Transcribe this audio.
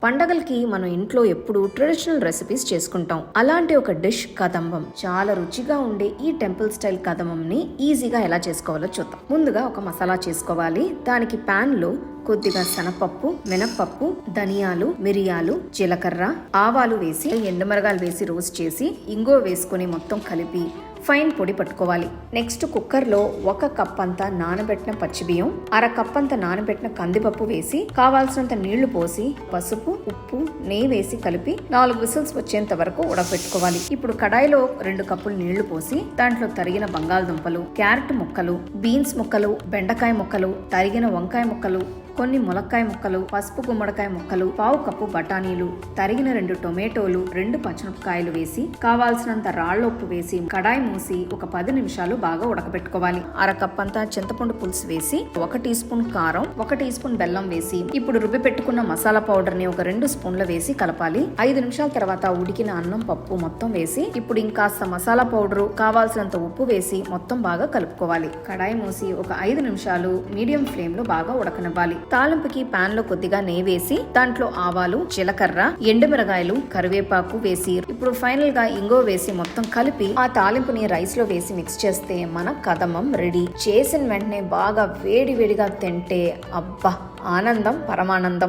పండగలకి మనం ఇంట్లో ఎప్పుడు ట్రెడిషనల్ రెసిపీస్ చేసుకుంటాం. అలాంటి ఒక డిష్ కదంబం. చాలా రుచిగా ఉండే ఈ టెంపుల్ స్టైల్ కదంబం ని ఈజీగా ఎలా చేసుకోవాలో చూద్దాం. ముందుగా ఒక మసాలా చేసుకోవాలి. దానికి పాన్ లో కొద్దిగా శనగపప్పు, మినప్పప్పు, ధనియాలు, మిరియాలు, జీలకర్ర, ఆవాలు వేసి ఎండుమిరగాయలు వేసి రోస్ట్ చేసి ఇంగువ వేసుకుని మొత్తం కలిపి ఫైన్ పొడి పట్టుకోవాలి. నెక్స్ట్ కుక్కర్లో 1 కప్ అంతా నానబెట్టిన పచ్చిబియ్యం, 1/2 కప్ అంతా నానబెట్టిన కందిపప్పు వేసి కావాల్సినంత నీళ్లు పోసి పసుపు, ఉప్పు, నెయ్యి వేసి కలిపి 4 విజిల్స్ వచ్చేంత వరకు ఉడకపెట్టుకోవాలి. ఇప్పుడు కడాయిలో 2 కప్పులు నీళ్లు పోసి దాంట్లో తరిగిన బంగాళదుంపలు, క్యారెట్ ముక్కలు, బీన్స్ ముక్కలు, బెండకాయ ముక్కలు, తరిగిన వంకాయ ముక్కలు, కొన్ని ములక్కాయ ముక్కలు, పసుపు గుమ్మడికాయ ముక్కలు, 1/2 కప్పు బఠానీలు, తరిగిన 2 టొమాటోలు, 2 పచ్చిమిరపకాయలు వేసి కావాల్సినంత రాళ్ల ఉప్పు వేసి కడాయి మూసి ఒక 10 నిమిషాలు బాగా ఉడకబెట్టుకోవాలి. 1/2 కప్ అంతా చింతపండు పులుసు వేసి 1 టీ స్పూన్ కారం, 1 టీ స్పూన్ బెల్లం వేసి ఇప్పుడు రుబ్బి పెట్టుకున్న మసాలా పౌడర్ ని ఒక 2 స్పూన్లు వేసి కలపాలి. 5 నిమిషాల తర్వాత ఉడికిన అన్నం, పప్పు మొత్తం వేసి ఇప్పుడు ఇంకాస్త మసాలా పౌడరు, కావాల్సినంత ఉప్పు వేసి మొత్తం బాగా కలుపుకోవాలి. కడాయి మూసి ఒక 5 నిమిషాలు మీడియం ఫ్లేమ్ లో బాగా ఉడకనివ్వాలి. తాలింపుకి పాన్ లో కొద్దిగా నెయ్యి వేసి దాంట్లో ఆవాలు, జీలకర్ర, ఎండుమిరగాయలు, కరివేపాకు వేసి ఇప్పుడు ఫైనల్ గా ఇంగువ వేసి మొత్తం కలిపి ఆ తాలింపుని రైస్ లో వేసి మిక్స్ చేస్తే మన కదంబం రెడీ. చేసిన వెంటనే బాగా వేడి వేడిగా తింటే అబ్బా ఆనందం పరమానందం.